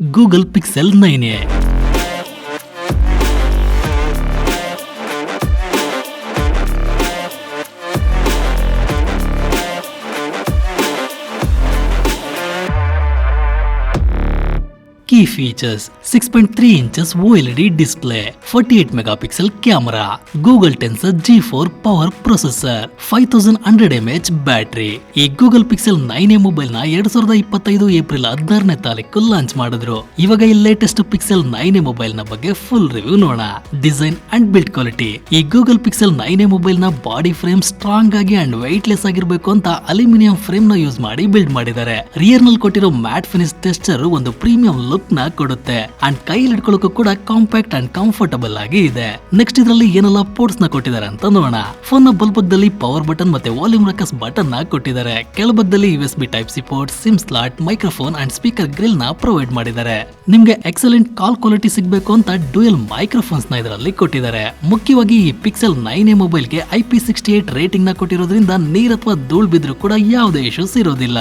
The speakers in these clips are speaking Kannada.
Google Pixel 9a. Key features: 6.3 inches OLED display, 48 megapixel camera, Google Tensor G4 power processor, 5100 mAh battery. ಈ ಗೂಗಲ್ ಪಿಕ್ಸೆಲ್ 9a ಮೊಬೈಲ್ ನ 2025 ಏಪ್ರಿಲ್ 16ನೇ ತಾರೀಕು ಲಾಂಚ್ ಮಾಡಿದ್ರು. ಇವಾಗ ಈ ಲೇಟೆಸ್ಟ್ ಪಿಕ್ಸೆಲ್ 9a ಮೊಬೈಲ್ ನ ಬಗ್ಗೆ ಫುಲ್ ರಿವ್ಯೂ ನೋಡೋಣ. ಡಿಸೈನ್ ಅಂಡ್ ಬಿಲ್ಡ್ ಕ್ವಾಲಿಟಿ: ಈ ಗೂಗಲ್ ಪಿಕ್ಸೆಲ್ 9a ಮೊಬೈಲ್ ನ ಬಾಡಿ ಫ್ರೇಮ್ ಸ್ಟ್ರಾಂಗ್ ಆಗಿ ಅಂಡ್ ವೆಯ್ಟ್ಲೆಸ್ ಆಗಿರಬೇಕು ಅಂತ ಅಲ್ಯೂಮಿನಿಯಂ ಫ್ರೇಮ್ ನ ಯೂಸ್ ಮಾಡಿ ಬಿಲ್ಡ್ ಮಾಡಿದ್ದಾರೆ. ರಿಯರ್ ನಲ್ಲಿ ಕೊಟ್ಟಿರೋ ಮ್ಯಾಟ್ ಫಿನಿಶ್ ಟೆಕ್ಸ್ಚರ್ ಒಂದು ಪ್ರೀಮಿಯಂ ಲುಕ್ ನ ಕೊಡುತ್ತೆ ಅಂಡ್ ಕೈಯಲ್ಲಿ ಹಿಡ್ಕೊಳ್ಳೋಕೆ ಕೂಡ ಕಾಂಪ್ಯಾಕ್ಟ್ ಅಂಡ್ ಕಂಫರ್ಟಬಲ್ ಆಗಿ ಇದೆ. ನೆಕ್ಸ್ಟ್ ಇದರಲ್ಲಿ ಏನೆಲ್ಲ ಪೋರ್ಟ್ಸ್ ನ ಕೊಟ್ಟಿದ್ದಾರೆ ಅಂತ ನೋಡೋಣ. ಫೋನ್ ನ ಬಲಭಾಗದಲ್ಲಿ ಪವರ್ ಬಟನ್ ಮತ್ತೆ ವಾಲ್ಯೂಮ್ ರಕಸ್ ಬಟನ್ ನ ಕೊಟ್ಟಿದ್ದಾರೆ. ಕೆಳಭಾಗದಲ್ಲಿ USB type C port, sim slot, microphone and speaker grill ನ ಪ್ರೊವೈಡ್ ಮಾಡಿದ್ದಾರೆ. ನಿಮ್ಗೆ ಎಕ್ಸಲೆಂಟ್ ಕಾಲ್ ಕ್ವಾಲಿಟಿ ಸಿಗಬೇಕು ಅಂತ ಡ್ಯೂಯಲ್ ಮೈಕ್ರೋಫೋನ್ಸ್ ನ ಇದರಲ್ಲಿ ಕೊಟ್ಟಿದ್ದಾರೆ. ಮುಖ್ಯವಾಗಿ ಈ ಪಿಕ್ಸೆಲ್ 9a ಮೊಬೈಲ್ ಗೆ IP68 ರೇಟಿಂಗ್ ನ ಕೊಟ್ಟಿರೋದ್ರಿಂದ ನೀರ್ ಅಥವಾ ಧೂಳ್ ಬಿದ್ರು ಕೂಡ ಯಾವುದೇ ಇಶ್ಯೂಸ್ ಇರೋದಿಲ್ಲ.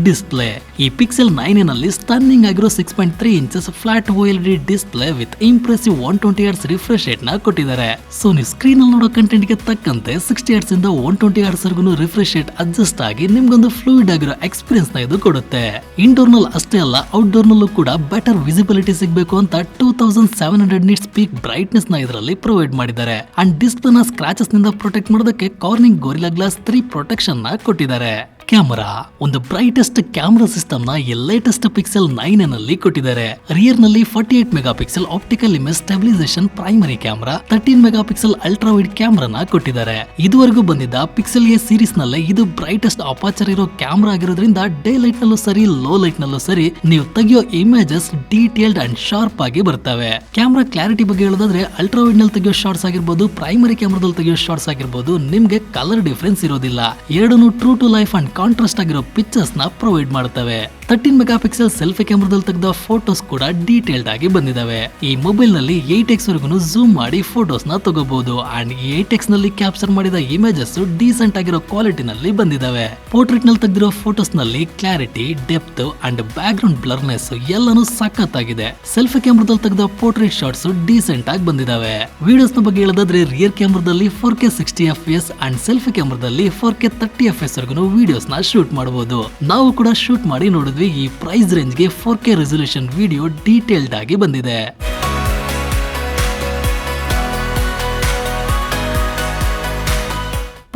ಡಿಸ್ಪ್ಲೇ: ಈ ಪಿಕ್ಸೆಲ್ 9a ನಲ್ಲಿ ಸ್ಟನ್ನಿಂಗ್ ಆಗಿರೋ 6.3 inches flat OLED display with impressive 120 Hz refresh rate ನ ಕೊಟ್ಟಿದ್ದಾರೆ. ಸೊ ನೀವು ಸ್ಕ್ರೀನ್ ಅಲ್ಲಿ ನೋಡೋ ಕಂಟೆಂಟ್ ಗೆ ತಕ್ಕಂತೆ 60 Hz ಇಂದ 120 Hz ವರೆಗೂ ರಿಫ್ರೆಶ್ ರೇಟ್ ಅಡ್ಜಸ್ಟ್ ಆಗಿ ನಿಮ್ಗೊಂದು ಫ್ಲೂಯಿಡ್ ಆಗಿರೋ ಎಕ್ಸ್ಪೀರಿಯನ್ಸ್ ನ ಇದು ಕೊಡುತ್ತೆ. ಇಂಡೋರ್ ನಲ್ಲಿ ಅಷ್ಟೇ ಅಲ್ಲ, ಔಟ್ಡೋರ್ ನಲ್ಲೂ ಕೂಡ ಬೆಟರ್ ವಿಸಿಬಿಲಿಟಿ ಸಿಗಬೇಕು ಅಂತ 2700 ನಿಟ್ಸ್ ಪೀಕ್ ಬ್ರೈಟ್ನೆಸ್ ನ ಇದರಲ್ಲಿ ಪ್ರೊವೈಡ್ ಮಾಡಿದ್ದಾರೆ. ಅಂಡ್ ಡಿಸ್ಪ್ಲೇ ನ ಸ್ಕ್ರಾಚಸ್ ನಿಂದ ಪ್ರೊಟೆಕ್ಟ್ ಮಾಡೋದಕ್ಕೆ ಕಾರ್ನಿಂಗ್ ಗೊರಿಲ್ಲಾ ಗ್ಲಾಸ್ 3 ಪ್ರೊಟೆಕ್ಷನ್ ನ ಕೊಟ್ಟಿದ್ದಾರೆ. ಕ್ಯಾಮರಾ: ಒಂದು ಬ್ರೈಟೆಸ್ಟ್ ಕ್ಯಾಮರಾ ಸಿಸ್ಟಮ್ ನ ಈ ಲೇಟೆಸ್ಟ್ ಪಿಕ್ಸೆಲ್ 9a ನಲ್ಲಿ ಕೊಟ್ಟಿದ್ದಾರೆ. ರಿಯರ್ ನಲ್ಲಿ 48 megapixel optical image stabilisation primary camera, 13 megapixel ultra wide camera ನ ಕೊಟ್ಟಿದ್ದಾರೆ. ಇದುವರೆಗೂ ಬಂದಿದ್ದ ಪಿಕ್ಸೆಲ್ ಎ ಸೀರೀಸ್ ನಲ್ಲೇ ಇದು ಬ್ರೈಟೆಸ್ಟ್ ಅಪರ್ಚರ್ ಇರೋ ಕ್ಯಾಮರಾ ಆಗಿರೋದ್ರಿಂದ ಡೇ ಲೈಟ್ ನಲ್ಲೂ ಸರಿ, ಲೋ ಲೈಟ್ ನಲ್ಲೂ ಸರಿ ನೀವು ತೆಗೆಯೋ ಇಮೇಜಸ್ ಡೀಟೇಲ್ಡ್ ಅಂಡ್ ಶಾರ್ಪ್ ಆಗಿ ಬರ್ತವೆ. ಕ್ಯಾಮರಾ ಕ್ಲಾರಿಟಿ ಬಗ್ಗೆ ಹೇಳೋದಾದ್ರೆ ಅಲ್ಟ್ರಾ ವೈಡ್ ನಲ್ಲಿ ತೆಗೆಯೋ ಶಾರ್ಟ್ಸ್ ಆಗಿರ್ಬೋದು, ಪ್ರೈಮರಿ ಕ್ಯಾಮರಾದಲ್ಲಿ ತೆಗೆಯೋ ಶಾರ್ಟ್ಸ್ ಆಗಿರ್ಬೋದು, ನಿಮ್ಗೆ ಕಲರ್ ಡಿಫರೆನ್ಸ್ ಇರೋದಿಲ್ಲ. ಎರಡನ್ನೂ true to life and contrast ಆಗಿರೋ ಪಿಕ್ಚರ್ಸ್ ನ ಪ್ರೊವೈಡ್ ಮಾಡುತ್ತವೆ. 13 ಮೆಗಾಪಿಕ್ಸೆಲ್ ಸೆಲ್ಫಿ ಕ್ಯಾಮರಾದಲ್ಲಿ ತೆಗೆದ ಫೋಟೋಸ್ ಕೂಡ ಡೀಟೇಲ್ಡ್ ಆಗಿ ಬಂದಿದ್ದಾವೆ. ಈ ಮೊಬೈಲ್ ನಲ್ಲಿ 8x ವರೆಗೂ ಝೂಮ್ ಮಾಡಿ ಫೋಟೋಸ್ ನ ತಗೋಬಹುದು ಅಂಡ್ 8x ನಲ್ಲಿ ಕ್ಯಾಪ್ಚರ್ ಮಾಡಿದ ಇಮೇಜಸ್ ಡೀಸೆಂಟ್ ಆಗಿರೋ ಕ್ವಾಲಿಟಿ ನಲ್ಲಿ ಬಂದಿದ್ದಾವೆ. ಪೋರ್ಟ್ರೇಟ್ ನಲ್ಲಿ ತೆಗೆದಿರೋ ಫೋಟೋಸ್ ನಲ್ಲಿ clarity, depth and back ground blurness ಎಲ್ಲಾನು ಸಖತ್ ಆಗಿದೆ. ಸೆಲ್ಫಿ ಕ್ಯಾಮರಾದಲ್ಲಿ ತೆಗೆದ ಪೋರ್ಟ್ರೇಟ್ ಶಾಟ್ಸ್ ಡೀಸೆಂಟ್ ಆಗಿ ಬಂದಿದ್ದಾವೆ. ವಿಡಿಯೋಸ್ ನ ಬಗ್ಗೆ ಹೇಳೋದಾದ್ರೆ ರಿಯರ್ ಕ್ಯಾಮರಾದಲ್ಲಿ 4K 60 FPS ಅಂಡ್ ಸೆಲ್ಫಿ ಕ್ಯಾಮರಾದಲ್ಲಿ 4K 30 FPS ವರೆಗೂ ವಿಡಿಯೋಸ್ ನ ಶೂಟ್ ಮಾಡಬಹುದು. ನಾವು ಕೂಡ ಶೂಟ್ ಮಾಡಿ ನೋಡಿದ್ವಿ. ಈ ಪ್ರೈಸ್ ರೇಂಜ್ ಗೆ 4K ರೆಸಲ್ಯೂಷನ್ ವಿಡಿಯೋ ಡೀಟೇಲ್ಡ್ ಆಗಿ ಬಂದಿದೆ.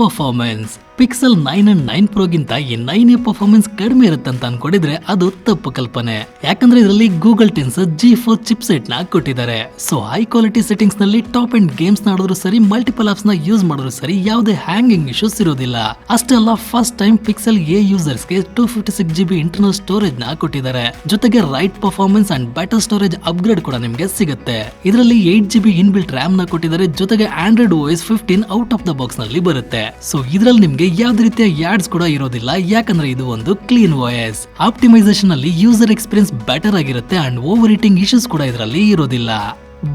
ಪರ್ಫಾರ್ಮೆನ್ಸ್: ಪಿಕ್ಸೆಲ್ 9 ಅಂಡ್ 9 Pro ಗಿಂತ ಈ 9a ಪರ್ಫಾರ್ಮೆನ್ಸ್ ಕಡಿಮೆ ಇರುತ್ತೆ ಅಂತ ಅನ್ಕೊಂಡಿದ್ರೆ ಅದು ತಪ್ಪು ಕಲ್ಪನೆ. ಯಾಕಂದ್ರೆ ಇದರಲ್ಲಿ ಗೂಗಲ್ ಟೆನ್ಸರ್ G4 ಚಿಪ್ಸೆಟ್ ನ ಕೊಟ್ಟಿದ್ದಾರೆ. ಸೊ ಹೈ ಕ್ವಾಲಿಟಿ ಸೆಟ್ಟಿಂಗ್ಸ್ ನಲ್ಲಿ ಟಾಪ್ ಅಂಡ್ ಗೇಮ್ಸ್ ನ ಆಡಿದ್ರು ಸರಿ, ಮಲ್ಟಿಪಲ್ ಆಪ್ಸ್ ನ ಯೂಸ್ ಮಾಡಿದ್ರು ಸರಿ, ಯಾವುದೇ ಹ್ಯಾಂಗಿಂಗ್ ಇಶ್ಯೂಸ್ ಇರೋದಿಲ್ಲ. ಅಷ್ಟೇ ಅಲ್ಲ, first time pixel A users ಗೆ 256GB ಇಂಟರ್ನಲ್ ಸ್ಟೋರೇಜ್ ನ ಕೊಟ್ಟಿದ್ದಾರೆ. ಜೊತೆಗೆ right performance and better storage upgrade ಕೂಡ ನಿಮ್ಗೆ ಸಿಗುತ್ತೆ. ಇದರಲ್ಲಿ 8GB ಇನ್ಬಿಲ್ಟ್ ರ್ಯಾಮ್ ನ ಕೊಟ್ಟಿದ್ದಾರೆ. ಜೊತೆಗೆ Android OS 15 out of the box ನಲ್ಲಿ ಬರುತ್ತೆ. ಸೊ ಇದರಲ್ಲಿ ನಿಮ್ಗೆ ಯಾವುದೇ ರೀತಿಯ ಯಾಡ್ಸ್ ಕೂಡ ಇರೋದಿಲ್ಲ, ಯಾಕಂದ್ರೆ ಇದು ಒಂದು ಕ್ಲೀನ್ OS. ಆಪ್ಟಿಮೈಸೇಷನ್ ಅಲ್ಲಿ ಯೂಸರ್ ಎಕ್ಸ್ಪೀರಿಯನ್ಸ್ ಬೆಟರ್ ಆಗಿರುತ್ತೆ ಅಂಡ್ ಓವರ್ ಹೀಟಿಂಗ್ ಇಶ್ಯೂಸ್ ಕೂಡ ಇದರಲ್ಲಿ ಇರೋದಿಲ್ಲ.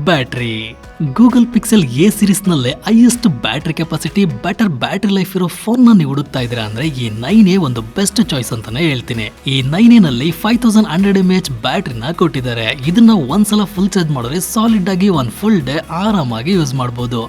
Battery: Google Pixel A series ನಲ್ಲೇ highest battery capacity, better battery life ಇರೋ ಫೋನ್ ನ ನೀವು ಹುಡುಕ್ತಾ ಇದ್ದೀರಾ ಅಂದ್ರೆ ಈ 9a ಒಂದು ಬೆಸ್ಟ್ ಚಾಯ್ಸ್ ಅಂತಾನೆ ಹೇಳ್ತೀನಿ. ಈ 9a ನಲ್ಲಿ 5100 mAh ಬ್ಯಾಟರಿ ನ ಕೊಟ್ಟಿದ್ದಾರೆ. ಇದನ್ನ ಒಂದ್ಸಲ ಫುಲ್ ಚಾರ್ಜ್ ಮಾಡಿದ್ರೆ ಸಾಲಿಡ್ ಆಗಿ 1 ಫುಲ್ ಡೇ ಆರಾಮಾಗಿ ಯೂಸ್ ಮಾಡಬಹುದು.